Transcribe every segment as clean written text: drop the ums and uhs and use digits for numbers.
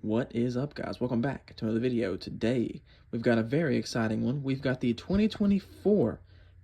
What is up, guys? Welcome back to another video. Today we've got a very exciting one. We've got the 2024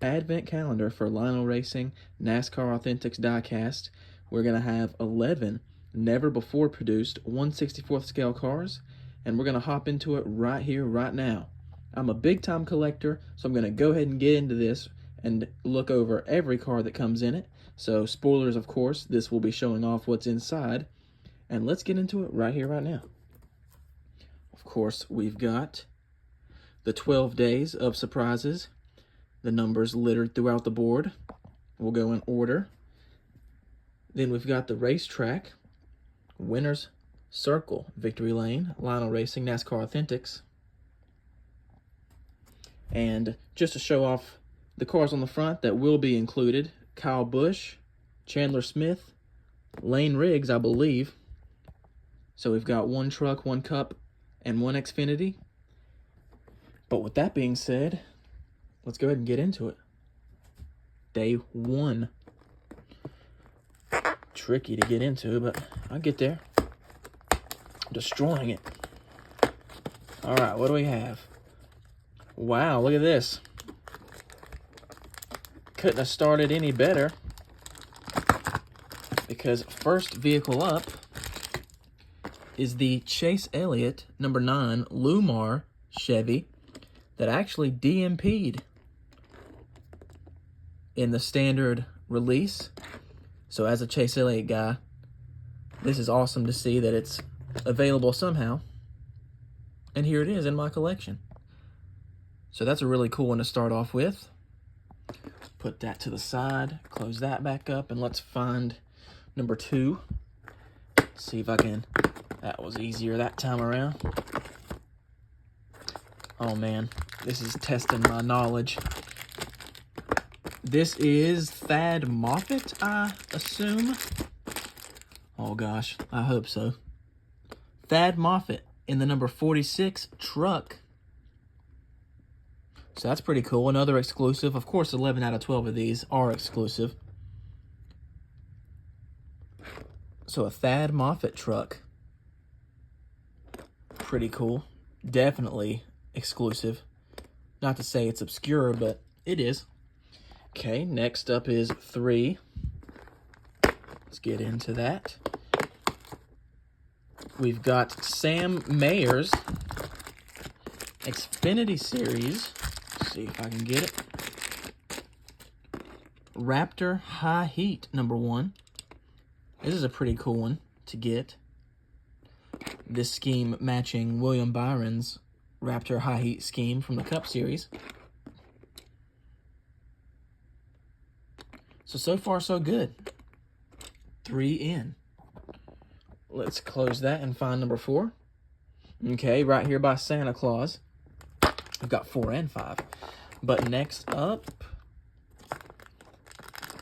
Advent Calendar for Lionel Racing NASCAR Authentics Diecast. We're going to have 11 never before produced 1/64th scale cars, and we're going to hop into it right here, right now. I'm a big time collector, so I'm going to go ahead and get into this and look over every car that comes in it. So spoilers, of course, this will be showing off what's inside. And let's get into it right here, right now. Of course, we've got the 12 days of surprises, the numbers littered throughout the board. We'll go in order. Then we've got the racetrack, Winner's Circle, Victory Lane, Lionel Racing, NASCAR Authentics. And just to show off the cars on the front that will be included, Kyle Busch, Chandler Smith, Lane Riggs, I believe. So we've got one truck, one cup, and one Xfinity. But with that being said, let's go ahead and get into it. Day one. Tricky to get into, but I'll get there. Destroying it. All right, what do we have? Wow, look at this. Couldn't have started any better, because first vehicle up is the Chase Elliott number 9 Lumar Chevy that actually DMP'd in the standard release. So as a Chase Elliott guy, this is awesome to see that it's available somehow. And here it is in my collection. So that's a really cool one to start off with. Put that to the side, close that back up, and let's find number 2. See if I can. That was easier that time around. Oh man, this is testing my knowledge. This is Thad Moffitt, I assume. Oh gosh, I hope so. Thad Moffitt in the number 46 truck. So that's pretty cool. Another exclusive. Of course, 11 out of 12 of these are exclusive. So a Thad Moffitt truck. Pretty cool. Definitely exclusive. Not to say it's obscure, but it is. Okay, next up is 3. Let's get into that. We've got Sam Mayer's Xfinity Series. Let's see if I can get it. Raptor High Heat number 1. This is a pretty cool one to get. This scheme matching William Byron's Raptor High Heat scheme from the Cup Series. So far, so good. 3 in. Let's close that and find number 4. Okay, right here by Santa Claus. I've got 4 and 5. But next up,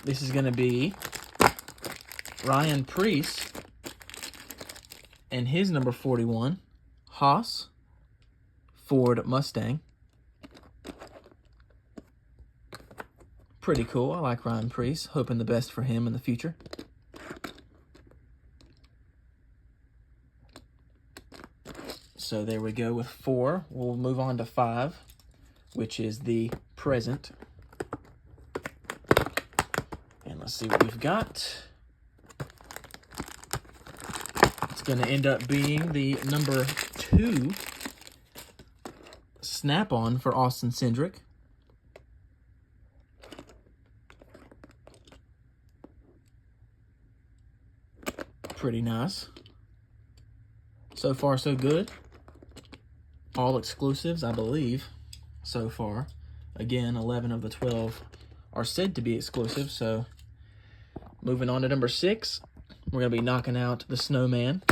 this is going to be Ryan Preece and his number 41, Haas Ford Mustang. Pretty cool. I like Ryan Preece. Hoping the best for him in the future. So there we go with 4. We'll move on to 5, which is the present. And let's see what we've got. It's going to end up being the number 2 Snap-on for Austin Cindric. Pretty nice. So far, so good. All exclusives, I believe, so far. Again, 11 of the 12 are said to be exclusive, so moving on to number 6. We're going to be knocking out the Snowman.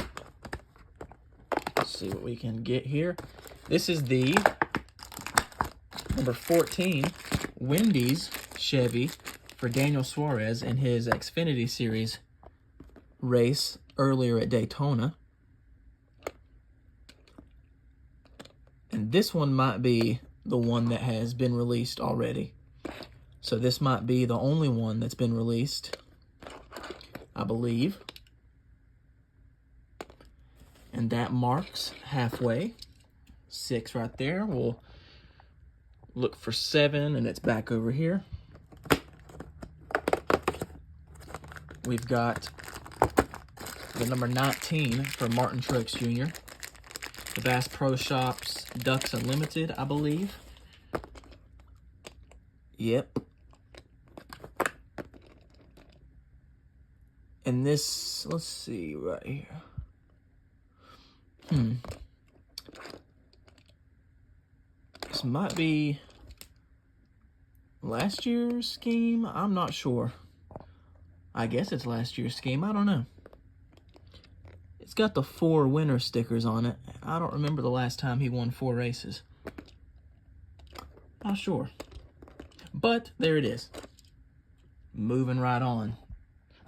Let's see what we can get here. This is the number 14 Wendy's Chevy for Daniel Suarez in his Xfinity Series race earlier at Daytona. And this one might be the one that has been released already. So this might be the only one that's been released, I believe. And that marks halfway. 6 right there. We'll look for 7, and it's back over here. We've got the number 19 for Martin Truex Jr. The Bass Pro Shops Ducks Unlimited, I believe. Yep. And this, let's see, right here. This might be last year's scheme. I'm not sure. I guess it's last year's scheme. I don't know. It's got the 4 winner stickers on it. I don't remember the last time he won 4 races. Not sure. But there it is. Moving right on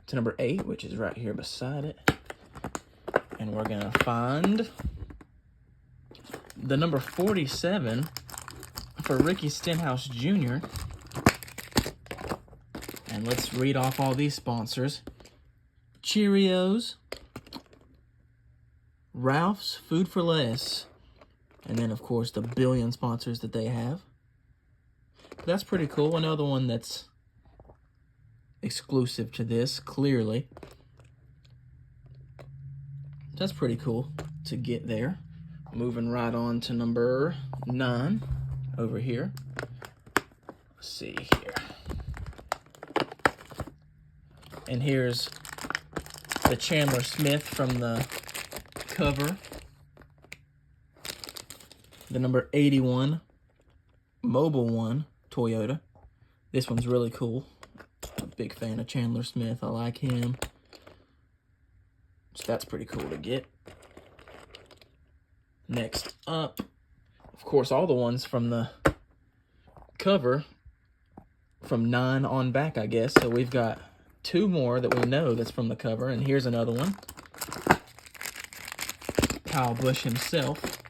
to number 8, which is right here beside it. And we're going to find the number 47 for Ricky Stenhouse Jr. And let's read off all these sponsors. Cheerios, Ralph's Food for Less, and then, of course, the billion sponsors that they have. That's pretty cool. Another one that's exclusive to this, clearly. That's pretty cool to get there. Moving right on to number 9 over here. Let's see here. And here's the Chandler Smith from the cover. The number 81 Mobile One Toyota. This one's really cool. I'm a big fan of Chandler Smith. I like him. So that's pretty cool to get. Next up, of course, all the ones from the cover from 9 on back, I guess. So we've got 2 more that we know that's from the cover. And here's another one. Kyle Busch himself.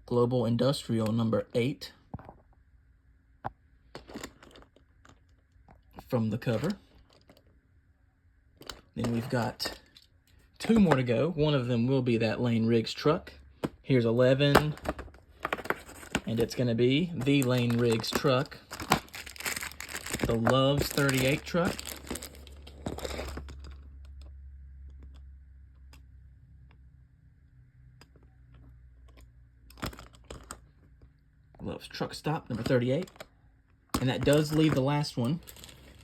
Global Industrial number 8 from the cover. Then we've got 2 more to go. One of them will be that Lane Riggs truck. Here's 11, and it's going to be the Lane Riggs truck. The Loves 38 truck. Loves Truck Stop, number 38. And that does leave the last one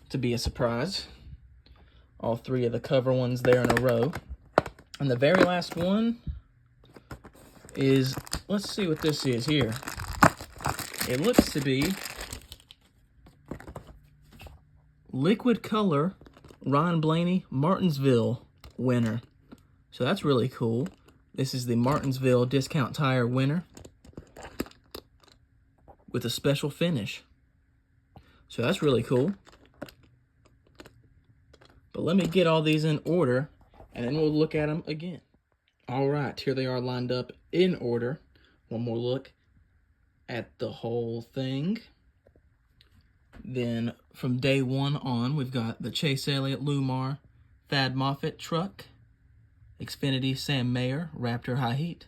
to be a surprise. All 3 of the cover ones there in a row. And the very last one is, let's see what this is here. It looks to be Liquid Color Ron Blaney Martinsville winner. So that's really cool. This is the Martinsville Discount Tire winner with a special finish. So that's really cool. But let me get all these in order, and then we'll look at them again. All right, here they are lined up in order. One more look at the whole thing. Then from day 1 on, we've got the Chase Elliott Lumar Thad Moffitt truck, Xfinity Sam Mayer Raptor High Heat,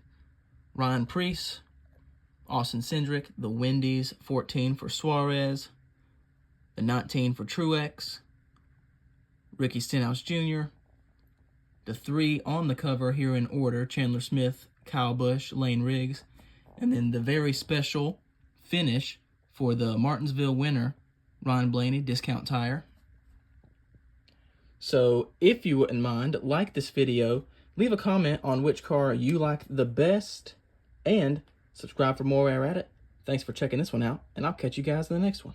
Ryan Preece, Austin Cindric, the Wendy's 14 for Suarez, the 19 for Truex, Ricky Stenhouse Jr., the 3 on the cover here in order, Chandler Smith, Kyle Busch, Lane Riggs, and then the very special finish for the Martinsville winner, Ron Blaney, Discount Tire. So if you wouldn't mind, like this video, leave a comment on which car you like the best, and subscribe for more while you're at it. Thanks for checking this one out, and I'll catch you guys in the next one.